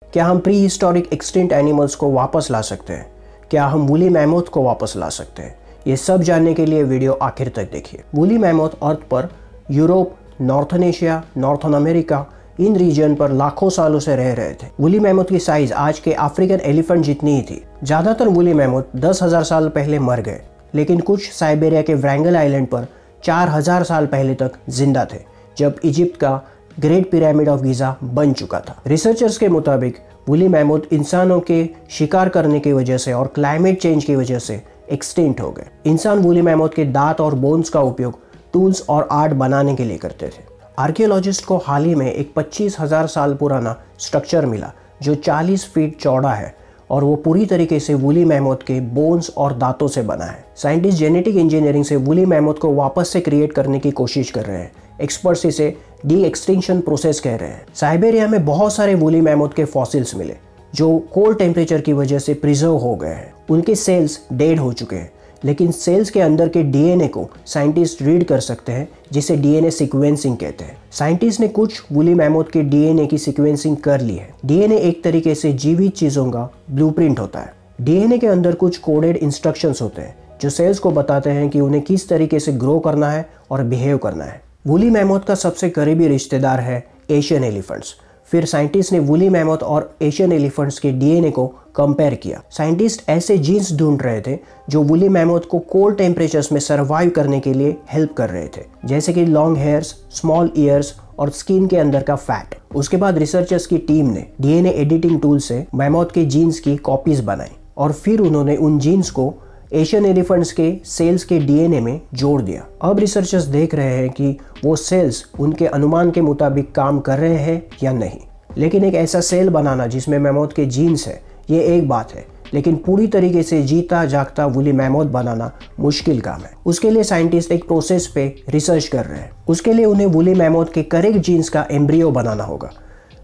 क्या हम pre historic extinct animals को वापस ला सकते हैं? क्या हम वूली मैमोथ को वापस ला सकते हैं? ये सब जानने के लिए वीडियो आखिर तक देखिए। वूली मैमोथ अर्थ पर Europe, northern Asia, northern America इन रीजन पर लाखों सालों से रह रहे थे। वूली मैमोथ की साइज आज के अफ्रीकन एलिफेंट जितनी ही थी। ज्यादातर वूली मैमोथ 10,000 साल पहले मर गए, लेकिन कुछ साइबेरिया के व्रैंगल आइलैंड पर 4,000 साल पहले तक जिंदा थे, जब इजिप्ट का ग्रेट पिरामिड ऑफ गीजा बन चुका था। रिसर्चर्स के मुताबिक वूली मैमोथ इंसानों के शिकार करने की वजह से और क्लाइमेट चेंज की वजह से एक्सटिंक्ट हो गए। इंसान वूली मैमोथ के दांत और बोन्स का उपयोग टूल्स और आर्ट बनाने के लिए करते थे। आर्कियोलॉजिस्ट को हाल ही में एक 25,000 साल पुराना स्ट्रक्चर मिला जो 40 फीट चौड़ा है और वो पूरी तरीके से वूली मैमोथ के बोन्स और दांतों से बना है। साइंटिस्ट जेनेटिक इंजीनियरिंग से वूली मैमोथ को वापस से क्रिएट करने की कोशिश कर रहे हैं। एक्सपर्ट्स इसे डी एक्सटिंक्शन प्रोसेस कह रहे हैं। साइबेरिया में बहुत सारे वूली मैमोथ के फॉसिल्स मिले जो कोल्ड टेम्परेचर की वजह से प्रिजर्व हो गए हैं। उनके सेल्स डेड हो चुके हैं, लेकिन सेल्स के अंदर के डीएनए को साइंटिस्ट रीड कर सकते हैं, जिसे डीएनए सीक्वेंसिंग कहते हैं। साइंटिस्ट ने कुछ वूली मैमोथ के डीएनए की सीक्वेंसिंग कर ली है। डीएनए एक तरीके से जीवित चीजों का ब्लूप्रिंट होता है। डीएनए के अंदर कुछ कोडेड इंस्ट्रक्शंस होते हैं जो सेल्स को बताते हैं कि उन्हें किस तरीके से ग्रो करना है और बिहेव करना है। वूली मैमोथ का सबसे करीबी रिश्तेदार है एशियन एलिफेंट्स। फिर साइंटिस्ट ने वूली मैमोथ और एशियन एलिफेंट्स के डीएनए को कंपेयर किया। साइंटिस्ट ऐसे जीन्स ढूंढ रहे थे जो वूली मैमोथ को कोल्ड टेम्परेचर्स में सर्वाइव करने के लिए हेल्प कर रहे थे, जैसे कि लॉन्ग हेयर्स, स्मॉल ईयर्स और स्किन के अंदर का फैट। उसके बाद रिसर्चर्स की टीम ने डीएनए एडिटिंग टूल से मैमोथ के जीन्स की कॉपीज बनाई और फिर उन्होंने उन जीन्स को एशियन एलिफेंट्स के सेल्स के डीएनए में जोड़ दिया। अब रिसर्चर्स देख रहे हैं कि वो सेल्स उनके अनुमान के मुताबिक काम कर रहे हैं या नहीं। लेकिन एक ऐसा सेल बनाना जिसमें मैमोथ के जीन्स है, ये एक बात है, लेकिन पूरी तरीके से जीता जागता वूली मैमोथ बनाना मुश्किल काम है। उसके लिए साइंटिस्ट एक प्रोसेस पे रिसर्च कर रहे हैं। उसके लिए उन्हें वूली मैमोथ के करेक्ट जीन्स का एम्ब्रियो बनाना होगा।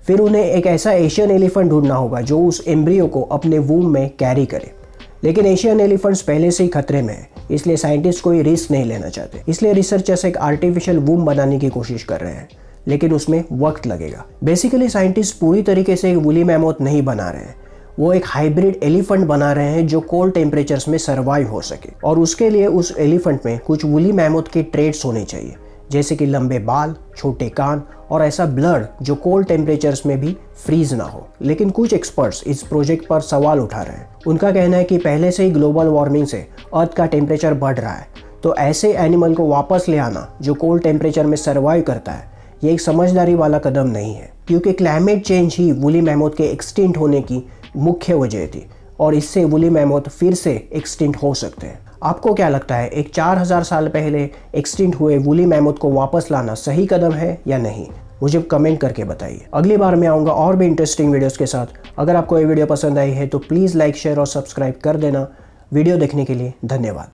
फिर उन्हें एक ऐसा एशियन एलिफेंट ढूंढना होगा जो उस एम्ब्रियो को अपने वूम में कैरी करे। लेकिन एशियन एलिफेंट्स पहले से ही खतरे में है, इसलिए साइंटिस्ट कोई रिस्क नहीं लेना चाहते। इसलिए रिसर्चर्स एक आर्टिफिशियल वूम बनाने की कोशिश कर रहे हैं, लेकिन उसमें वक्त लगेगा। बेसिकली साइंटिस्ट पूरी तरीके से एक वूली मैमोथ नहीं बना रहे हैं, वो एक हाइब्रिड एलिफेंट बना रहे हैं जो कोल्ड टेम्परेचर्स में सर्वाइव हो सके। और उसके लिए उस एलिफेंट में कुछ वूली मैमोथ के ट्रेट्स होने चाहिए, जैसे कि लंबे बाल, छोटे कान और ऐसा ब्लड जो कोल्ड टेम्परेचर्स में भी फ्रीज ना हो। लेकिन कुछ एक्सपर्ट्स इस प्रोजेक्ट पर सवाल उठा रहे हैं। उनका कहना है कि पहले से ही ग्लोबल वार्मिंग से अर्थ का टेम्परेचर बढ़ रहा है, तो ऐसे एनिमल को वापस ले आना जो कोल्ड टेम्परेचर में सर्वाइव करता है, ये एक समझदारी वाला कदम नहीं है, क्योंकि क्लाइमेट चेंज ही वूली मैमोथ के एक्सटिंक्ट होने की मुख्य वजह थी और इससे वूली मैमोथ फिर से एक्सटिंक्ट हो सकते हैं। आपको क्या लगता है, एक 4,000 साल पहले एक्सटिंक्ट हुए वूली मैमोथ को वापस लाना सही कदम है या नहीं? मुझे कमेंट करके बताइए। अगली बार मैं आऊँगा और भी इंटरेस्टिंग वीडियोस के साथ। अगर आपको ये वीडियो पसंद आई है तो प्लीज़ लाइक, शेयर और सब्सक्राइब कर देना। वीडियो देखने के लिए धन्यवाद।